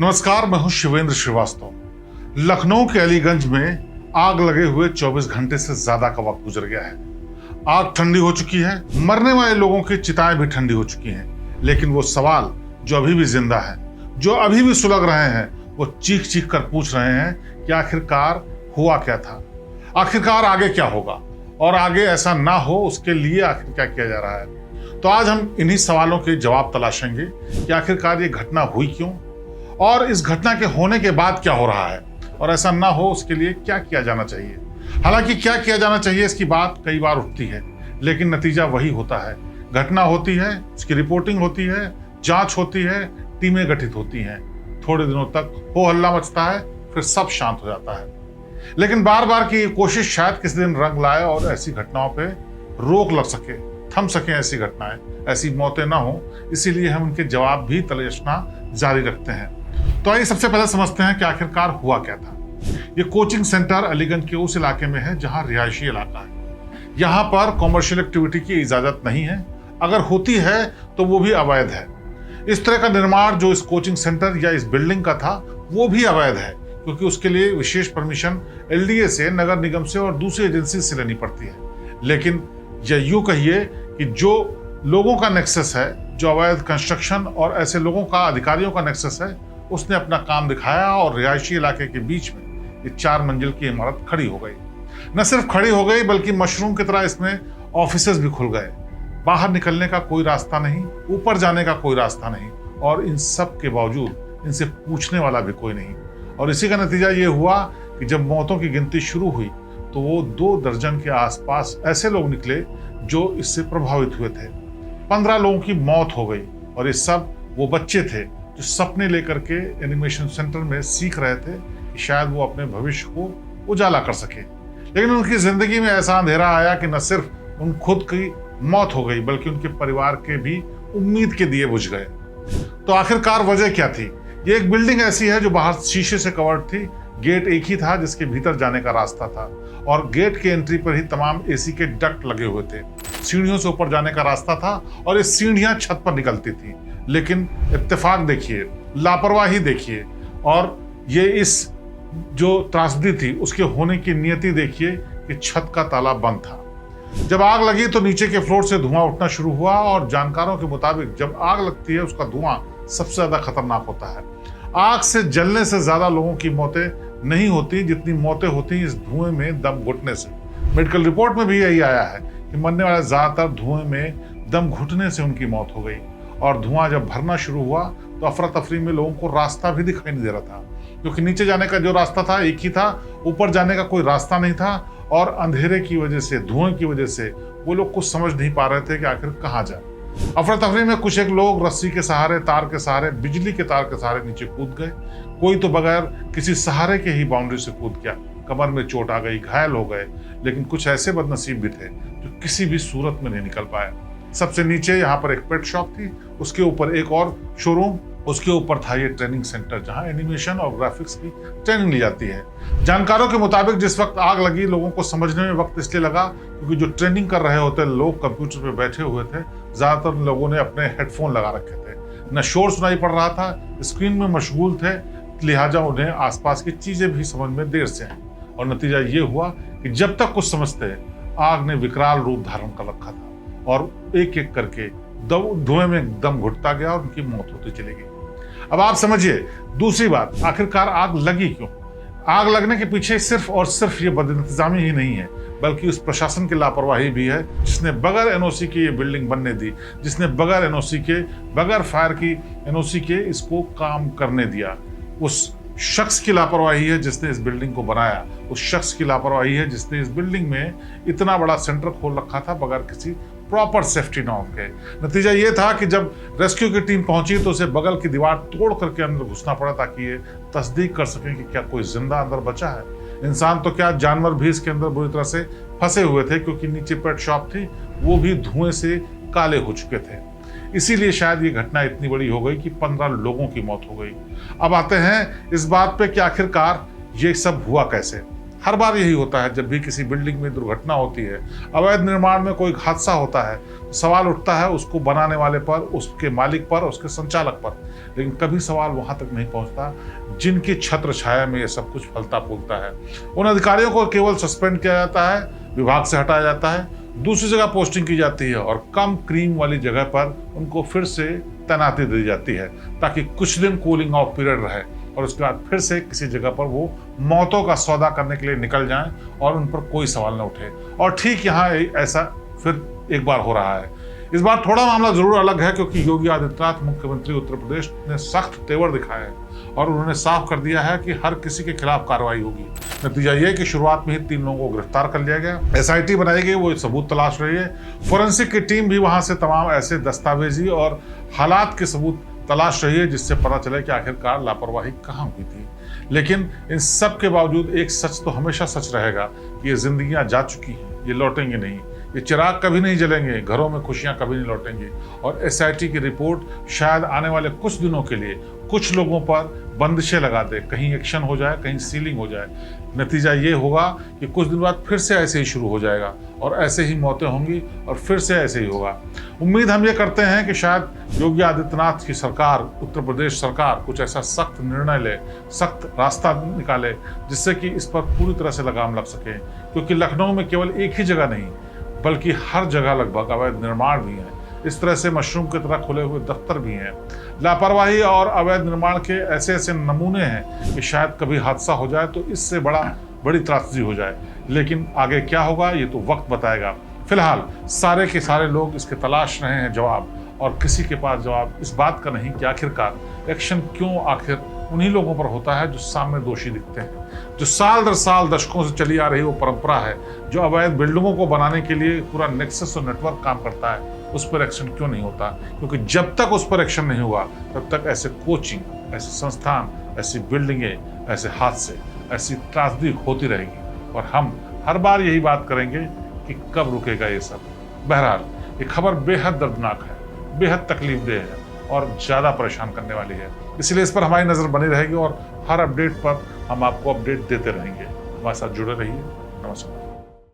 नमस्कार, मैं हूं शिवेंद्र श्रीवास्तव। लखनऊ के अलीगंज में आग लगे हुए 24 घंटे से ज्यादा का वक्त गुजर गया है। आग ठंडी हो चुकी है, मरने वाले लोगों की चिताएं भी ठंडी हो चुकी हैं, लेकिन वो सवाल जो अभी भी जिंदा है, जो अभी भी सुलग रहे हैं, वो चीख चीख कर पूछ रहे हैं कि आखिरकार हुआ क्या था, आखिरकार आगे क्या होगा और आगे ऐसा ना हो उसके लिए आखिर क्या किया जा रहा है। तो आज हम इन्हीं सवालों के जवाब तलाशेंगे कि आखिरकार ये घटना हुई क्यों और इस घटना के होने के बाद क्या हो रहा है और ऐसा ना हो उसके लिए क्या किया जाना चाहिए। हालांकि क्या किया जाना चाहिए इसकी बात कई बार उठती है, लेकिन नतीजा वही होता है। घटना होती है, उसकी रिपोर्टिंग होती है, जांच होती है, टीमें गठित होती हैं, थोड़े दिनों तक हो हल्ला मचता है, फिर सब शांत हो जाता है। लेकिन बार बार की ये कोशिश शायद किसी दिन रंग लाए और ऐसी घटनाओं पे रोक लग सके, थम सके ऐसी घटनाएं, ऐसी मौतें ना हो। इसीलिए हम उनके जवाब भी तलाशना जारी रखते हैं। तो आइए सबसे पहले समझते हैं कि आखिरकार हुआ क्या था। ये कोचिंग सेंटर अलीगंज के उस इलाके में है जहां रिहायशी इलाका है। यहाँ पर कॉमर्शियल एक्टिविटी की इजाजत नहीं है, अगर होती है तो वो भी अवैध है। इस तरह का निर्माण जो इस कोचिंग सेंटर या इस बिल्डिंग का था वो भी अवैध है, क्योंकि उसके लिए विशेष परमिशन एलडीए से, नगर निगम से और दूसरी एजेंसी से लेनी पड़ती है। लेकिन यह यूं कहिए कि जो लोगों का नेक्सस है, जो अवैध कंस्ट्रक्शन और ऐसे लोगों का, अधिकारियों का नेक्सस है, उसने अपना काम दिखाया और रिहायशी इलाके के बीच में ये 4 मंजिल की इमारत खड़ी हो गई। न सिर्फ खड़ी हो गई बल्कि मशरूम की तरह इसमें ऑफिसेज भी खुल गए। बाहर निकलने का कोई रास्ता नहीं, ऊपर जाने का कोई रास्ता नहीं, और इन सब के बावजूद इनसे पूछने वाला भी कोई नहीं। और इसी का नतीजा ये हुआ कि जब मौतों की गिनती शुरू हुई तो वो 2 दर्जन के आसपास ऐसे लोग निकले जो इससे प्रभावित हुए थे। 15 लोगों की मौत हो गई और ये सब वो बच्चे थे जो सपने लेकर के एनिमेशन सेंटर में सीख रहे थे कि शायद वो अपने भविष्य को उजाला कर सके। लेकिन उनकी जिंदगी में ऐसा अंधेरा आया कि न सिर्फ उन खुद की मौत हो गई बल्कि उनके परिवार के भी उम्मीद के दिए बुझ गए। तो आखिरकार वजह क्या थी? ये एक बिल्डिंग ऐसी है जो बाहर शीशे से कवर्ड थी, गेट एक ही था जिसके भीतर जाने का रास्ता था और गेट के एंट्री पर ही तमाम एसी के डक्ट लगे हुए थे। सीढ़ियों से ऊपर जाने का रास्ता था और ये सीढ़ियां छत पर निकलती थी। लेकिन इत्तेफाक देखिए, लापरवाही देखिए, और ये इस जो त्रासदी थी उसके होने की नियति देखिए कि छत का ताला बंद था। जब आग लगी तो नीचे के फ्लोर से धुआं उठना शुरू हुआ और जानकारों के मुताबिक जब आग लगती है उसका धुआं सबसे ज्यादा खतरनाक होता है। आग से जलने से ज्यादा लोगों की मौतें नहीं होती जितनी मौतें होती इस धुएं में दम घुटने से। मेडिकल रिपोर्ट में भी यही आया है कि मरने वाले ज्यादातर धुएं में दम घुटने से उनकी मौत हो गई। और धुआं जब भरना शुरू हुआ तो अफरा तफरी में लोगों को रास्ता भी दिखाई नहीं दे रहा था, क्योंकि नीचे जाने का जो रास्ता था एक ही था, ऊपर जाने का कोई रास्ता नहीं था। और अंधेरे की वजह से, धुएं की वजह से वो लोग कुछ समझ नहीं पा रहे थे कि आखिर कहाँ जाए। अफरा तफरी में कुछ एक लोग रस्सी के सहारे, तार के सहारे, बिजली के तार के सहारे नीचे कूद गए। कोई तो बगैर किसी सहारे के ही बाउंड्री से कूद गया, कमर में चोट आ गई, घायल हो गए। लेकिन कुछ ऐसे बदनसीब भी थे जो किसी भी सूरत में नहीं निकल पाए। सबसे नीचे यहाँ पर एक पेट शॉप थी, उसके ऊपर एक और शोरूम, उसके ऊपर था ये ट्रेनिंग सेंटर जहाँ एनिमेशन और ग्राफिक्स की ट्रेनिंग ली जाती है। जानकारों के मुताबिक जिस वक्त आग लगी लोगों को समझने में वक्त इसलिए लगा क्योंकि जो ट्रेनिंग कर रहे होते लोग कंप्यूटर पे बैठे हुए थे, ज्यादातर लोगों ने अपने हेडफोन लगा रखे थे, न शोर सुनाई पड़ रहा था, स्क्रीन में मशगूल थे, लिहाजा उन्हें आसपास की चीजें भी समझ में देर से आई। और नतीजा ये हुआ कि जब तक कुछ समझते आग ने विकराल रूप धारण कर रखा था और एक एक करके धुएं में दम घुटता गया और उनकी मौत होती चली गई। अब आप समझिए दूसरी बात, आखिरकार आग लगी क्यों? आग लगने के पीछे सिर्फ और सिर्फ ये बदइंतजामी ही नहीं है, बल्कि उस प्रशासन की लापरवाही भी है जिसने बगैर एनओसी के ये बिल्डिंग बनने दी, जिसने बगैर एनओसी के, बगैर फायर की एनओसी के इसको काम करने दिया। उस शख्स की लापरवाही है जिसने इस बिल्डिंग को बनाया, उस शख्स की लापरवाही है जिसने इस बिल्डिंग में इतना बड़ा सेंटर खोल रखा था बगैर किसी प्रॉपर सेफ्टी नॉर्म के। नतीजा ये था कि जब रेस्क्यू की टीम पहुंची तो उसे बगल की दीवार तोड़ करके अंदर घुसना पड़ा ताकि ये तस्दीक कर सकें कि क्या कोई जिंदा अंदर बचा है। इंसान तो क्या, जानवर भी इसके अंदर बुरी तरह से फंसे हुए थे, क्योंकि नीचे पेट शॉप थी, वो भी धुएं से काले हो चुके थे। इसीलिए शायद ये घटना इतनी बड़ी हो गई कि 15 लोगों की मौत हो गई। अब आते हैं इस बात पे कि आखिरकार ये सब हुआ कैसे। हर बार यही होता है, जब भी किसी बिल्डिंग में दुर्घटना होती है, अवैध निर्माण में कोई हादसा होता है, तो सवाल उठता है उसको बनाने वाले पर, उसके मालिक पर, उसके संचालक पर। लेकिन कभी सवाल वहां तक नहीं पहुंचता जिनकी छत्र छाया में ये सब कुछ फलता फूलता है। उन अधिकारियों को केवल सस्पेंड किया जाता है, विभाग से हटाया जाता है, दूसरी जगह पोस्टिंग की जाती है और कम क्रीम वाली जगह पर उनको फिर से तैनाती दी जाती है ताकि कुछ दिन कूलिंग ऑफ पीरियड रहे और उसके बाद फिर से किसी जगह पर वो मौतों का सौदा करने के लिए निकल जाएं और उन पर कोई सवाल न उठे। और ठीक यहाँ ऐसा फिर एक बार हो रहा है। इस बार थोड़ा मामला जरूर अलग है क्योंकि योगी आदित्यनाथ मुख्यमंत्री उत्तर प्रदेश ने सख्त तेवर दिखाया है और उन्होंने साफ कर दिया है कि हर किसी के खिलाफ कार्रवाई होगी। नतीजा ये कि शुरुआत में ही 3 लोगों को गिरफ्तार कर लिया गया, SIT बनाई गई, वो सबूत तलाश रही है, फोरेंसिक की टीम भी वहां से तमाम ऐसे दस्तावेजी और हालात के सबूत तलाश रही है जिससे पता चले कि आखिरकार लापरवाही कहाँ हुई थी। लेकिन इन सब के बावजूद एक सच तो हमेशा सच रहेगा कि ये जिंदगियां जा चुकी हैं, ये लौटेंगे नहीं, ये चिराग कभी नहीं जलेंगे, घरों में खुशियां कभी नहीं लौटेंगी और SIT की रिपोर्ट शायद आने वाले कुछ दिनों के लिए कुछ लोगों पर बंदिशें लगा दे, कहीं एक्शन हो जाए, कहीं सीलिंग हो जाए। नतीजा ये होगा कि कुछ दिन बाद फिर से ऐसे ही शुरू हो जाएगा और ऐसे ही मौतें होंगी और फिर से ऐसे ही होगा। उम्मीद हम ये करते हैं कि शायद योगी आदित्यनाथ की सरकार, उत्तर प्रदेश सरकार कुछ ऐसा सख्त निर्णय ले, सख्त रास्ता निकाले जिससे कि इस पर पूरी तरह से लगाम लग सके, क्योंकि लखनऊ में केवल एक ही जगह नहीं बल्कि हर जगह लगभग अवैध निर्माण भी है। इस तरह से मशरूम की तरह खुले हुए दफ्तर भी हैं। लापरवाही और अवैध निर्माण के ऐसे ऐसे नमूने हैं कि शायद कभी हादसा हो जाए तो इससे बड़ी त्रासदी हो जाए, लेकिन आगे क्या होगा ये तो वक्त बताएगा। फिलहाल सारे के सारे लोग इसके तलाश रहे हैं जवाब, और किसी के पास जवाब इस बात का नहीं कि आखिरकार एक्शन क्यों आखिर उन्हीं लोगों पर होता है जो सामने दोषी दिखते हैं, जो साल दर साल दशकों से चली आ रही वो परंपरा है, जो अवैध बिल्डिंगों को बनाने के लिए पूरा नेक्सस और नेटवर्क काम करता है, उस पर एक्शन क्यों नहीं होता? क्योंकि जब तक उस पर एक्शन नहीं हुआ तब तक ऐसे कोचिंग, ऐसे संस्थान, ऐसी बिल्डिंगें, ऐसे हादसे, ऐसी त्रासदी होती रहेगी और हम हर बार यही बात करेंगे कि कब रुकेगा ये सब। बहरहाल ये खबर बेहद दर्दनाक है, बेहद तकलीफदेह है और ज़्यादा परेशान करने वाली है, इसलिए इस पर हमारी नज़र बनी रहेगी और हर अपडेट पर हम आपको अपडेट देते रहेंगे। हमारे साथ जुड़े रहिए। नमस्कार।